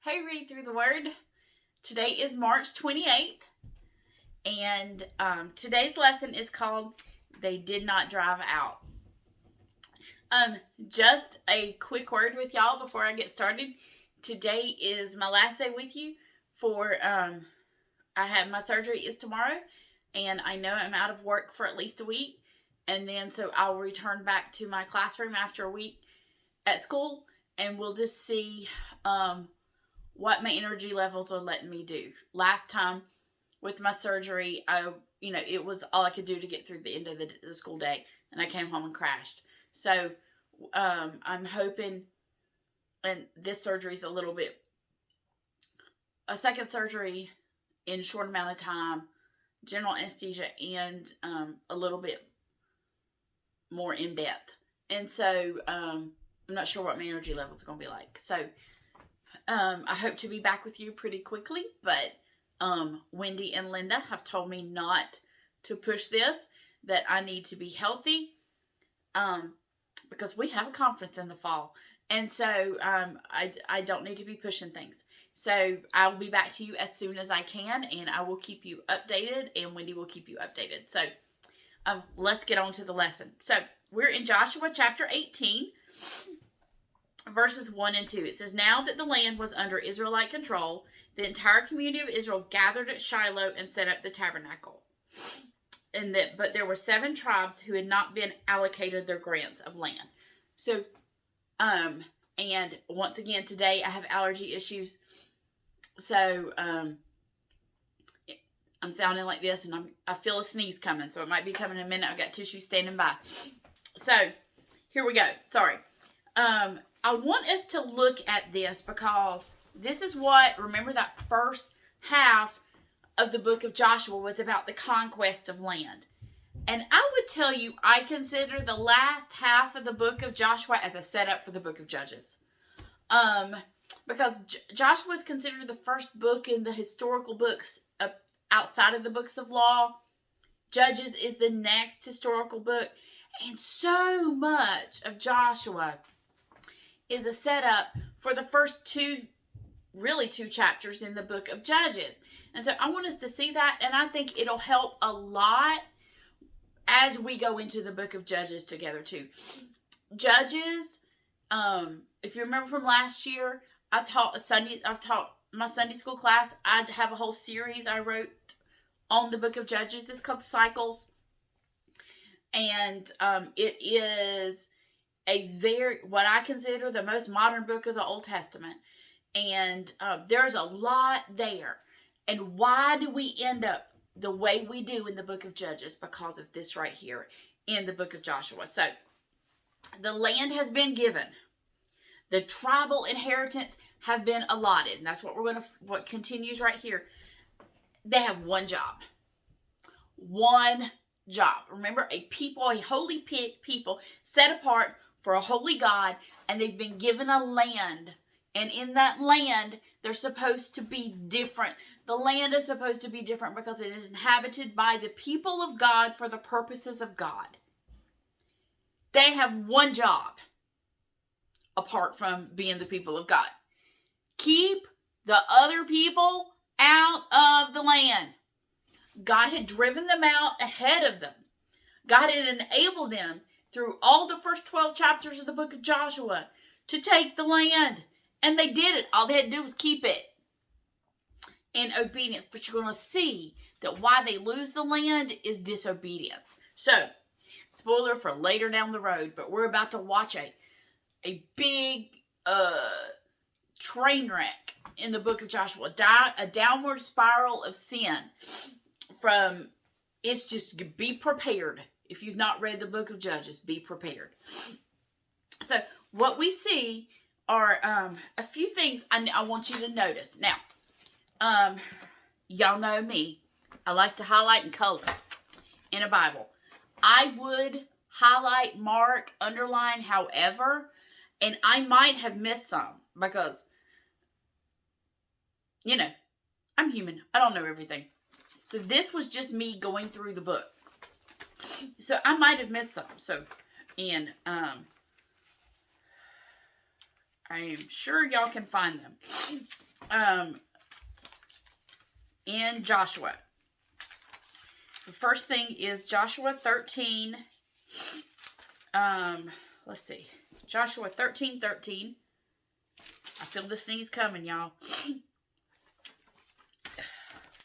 Hey, read through the word. Today is March 28th, and today's lesson is called They Did Not Drive Out. Just a quick word with y'all before I get started. Today is my last day with you for, I have my surgery is tomorrow, and I know I'm out of work for at least a week, and then so I'll return back to my classroom after a week at school, and we'll just see, what my energy levels are letting me do. Last time with my surgery, it was all I could do to get through the end of the school day, and I came home and crashed. So, I'm hoping, and this surgery is a second surgery in a short amount of time, general anesthesia, and a little bit more in depth. And so, I'm not sure what my energy levels are going to be like. So, I hope to be back with you pretty quickly, but Wendy and Linda have told me not to push this, that I need to be healthy, because we have a conference in the fall, and so I don't need to be pushing things. So I'll be back to you as soon as I can, and I will keep you updated, and Wendy will keep you updated. So let's get on to the lesson. So we're in Joshua chapter 18. Verses 1 and 2. It says, "Now that the land was under Israelite control, the entire community of Israel gathered at Shiloh and set up the tabernacle. But there were 7 tribes who had not been allocated their grants of land." So, and once again, today I have allergy issues. So, I'm sounding like this, and I feel a sneeze coming, so it might be coming in a minute. I've got tissue standing by. So, here we go. Sorry. I want us to look at this because this is remember that first half of the book of Joshua was about the conquest of land. And I would tell you, I consider the last half of the book of Joshua as a setup for the book of Judges. Because Joshua is considered the first book in the historical books outside of the books of law. Judges is the next historical book. And so much of Joshua is a setup for the first two chapters in the book of Judges. And so I want us to see that, and I think it'll help a lot as we go into the book of Judges together too. Judges, if you remember from last year, I've taught my Sunday school class. I'd have a whole series I wrote on the book of Judges. It's called Cycles. And it is what I consider the most modern book of the Old Testament. And there's a lot there. And why do we end up the way we do in the book of Judges? Because of this right here in the book of Joshua. So, the land has been given. The tribal inheritance have been allotted. And that's what continues right here. They have one job. One job. Remember, a holy people set apart for a holy God, and they've been given a land, and in that land they're supposed to be different. The land is supposed to be different because it is inhabited by the people of God for the purposes of God. They have one job apart from being the people of God. Keep the other people out of the land. God had driven them out ahead of them. God had enabled them through all the first 12 chapters of the book of Joshua to take the land. And they did it. All they had to do was keep it in obedience. But you're going to see that why they lose the land is disobedience. So, spoiler for later down the road, but we're about to watch a big train wreck in the book of Joshua. A downward spiral of sin. It's just, be prepared. If you've not read the book of Judges, be prepared. So, what we see are a few things I want you to notice. Now, y'all know me. I like to highlight and color in a Bible. I would highlight, mark, underline, however, and I might have missed some because, I'm human. I don't know everything. So, this was just me going through the book. So I might have missed some. So, and I am sure y'all can find them. In Joshua. The first thing is Joshua 13. Let's see. Joshua 13:13. I feel the sneeze coming, y'all.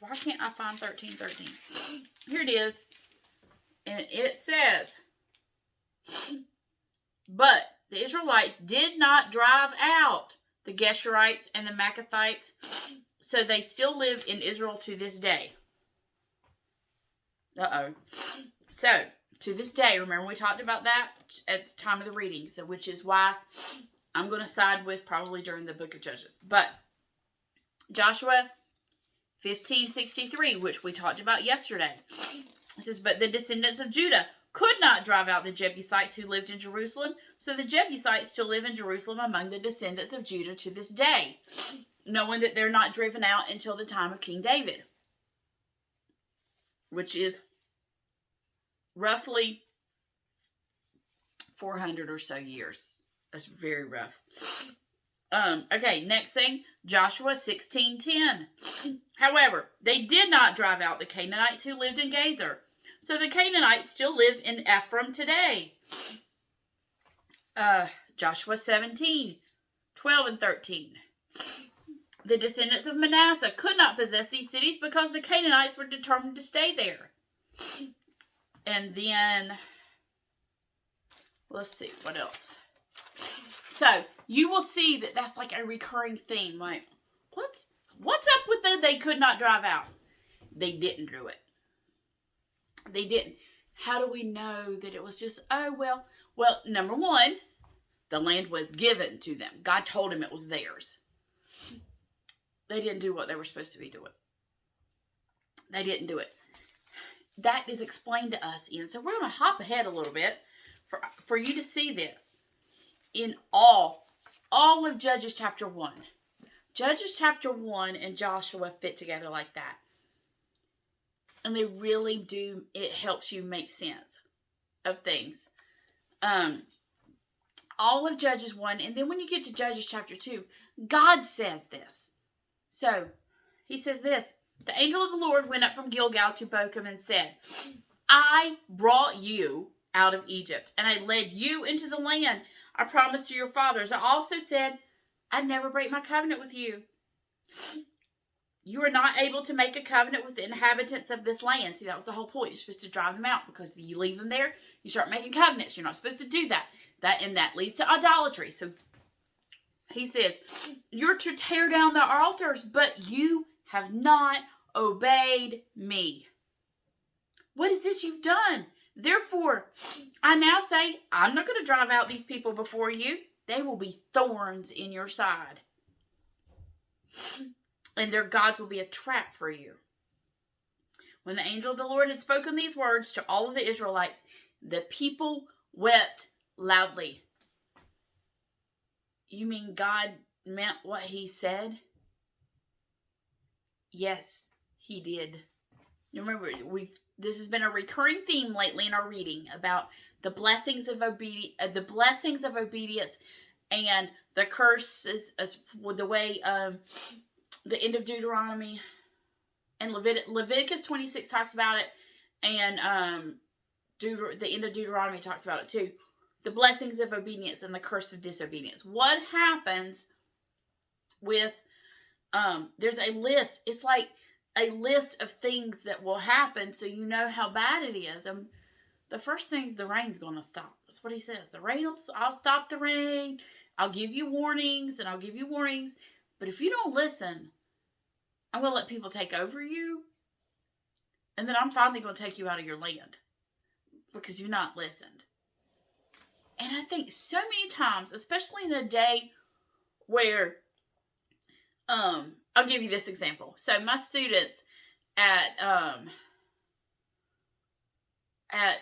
Why can't I find 13:13? Here it is. And it says, but the Israelites did not drive out the Geshurites and the Maccathites, so they still live in Israel to this day. So, to this day, remember we talked about that at the time of the reading, so which is why I'm going to side with probably during the book of Judges. But, Joshua 15:63, which we talked about yesterday. It says, but the descendants of Judah could not drive out the Jebusites who lived in Jerusalem, so the Jebusites still live in Jerusalem among the descendants of Judah to this day, knowing that they're not driven out until the time of King David, which is roughly 400 or so years. That's very rough. Okay, next thing, Joshua 16:10. However, they did not drive out the Canaanites who lived in Gezer, so the Canaanites still live in Ephraim today. Joshua 17:12 and 13. The descendants of Manasseh could not possess these cities because the Canaanites were determined to stay there. And then, let's see, what else? So, you will see that that's like a recurring theme. Like, what's up with they could not drive out? They didn't do it. They didn't. How do we know that it was just, well, number one, the land was given to them. God told them it was theirs. They didn't do what they were supposed to be doing. They didn't do it. That is explained to us in. So we're going to hop ahead a little bit for you to see this. In all of Judges chapter 1. Judges chapter 1 and Joshua fit together like that. And they really do. It helps you make sense of things. All of Judges 1. And then when you get to Judges chapter 2, God says this. So, he says this. The angel of the Lord went up from Gilgal to Bochum and said, I brought you out of Egypt, and I led you into the land I promised to your fathers. I also said, I'd never break my covenant with you. You are not able to make a covenant with the inhabitants of this land. See, that was the whole point. You're supposed to drive them out because you leave them there, you start making covenants. You're not supposed to do that. That leads to idolatry. So he says, you're to tear down the altars, but you have not obeyed me. What is this you've done? Therefore, I now say, I'm not going to drive out these people before you. They will be thorns in your side. And their gods will be a trap for you. When the angel of the Lord had spoken these words to all of the Israelites, the people wept loudly. You mean God meant what he said? Yes, he did. You remember, this has been a recurring theme lately in our reading about the blessings of obedience, and the curses, as with the way the end of Deuteronomy and Leviticus 26 talks about it, and the end of Deuteronomy talks about it too. The blessings of obedience and the curse of disobedience. What happens with there's a list. It's like a list of things that will happen so you know how bad it is. And the first thing is the rain's going to stop. That's what he says. I'll stop the rain. I'll give you warnings and I'll give you warnings. But if you don't listen, I'm going to let people take over you. And then I'm finally going to take you out of your land because you've not listened. And I think so many times, especially in the day where, I'll give you this example. So my students at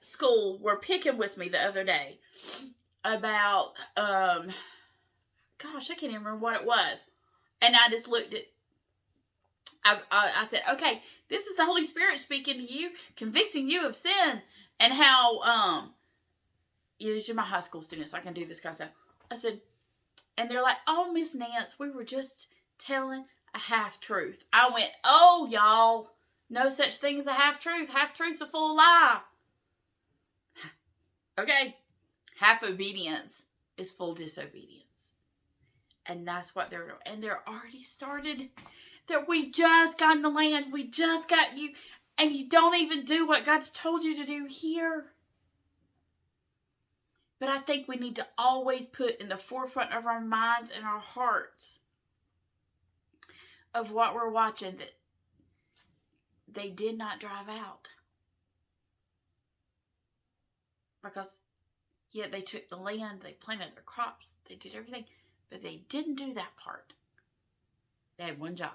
school were picking with me the other day about, gosh, I can't even remember what it was. And I just looked at, I said, okay, this is the Holy Spirit speaking to you, convicting you of sin. And how, these are my high school students, so I can do this kind of stuff. I said, and they're like, oh, Miss Nance, we were just telling a half-truth. I went, oh, y'all, no such thing as a half-truth. Half-truth's a full lie. Okay, half-obedience is full disobedience. And that's what they're doing. And they're already started. That we just got in the land. We just got you. And you don't even do what God's told you to do here. But I think we need to always put in the forefront of our minds and our hearts of what we're watching that they did not drive out. Because, yeah, they took the land, they planted their crops, they did everything, but they didn't do that part. They had one job.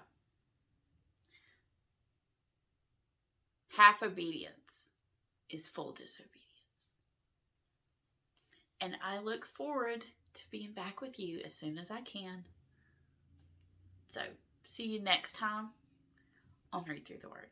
Half obedience is full disobedience. And I look forward to being back with you as soon as I can. So, see you next time on Read Through the Word.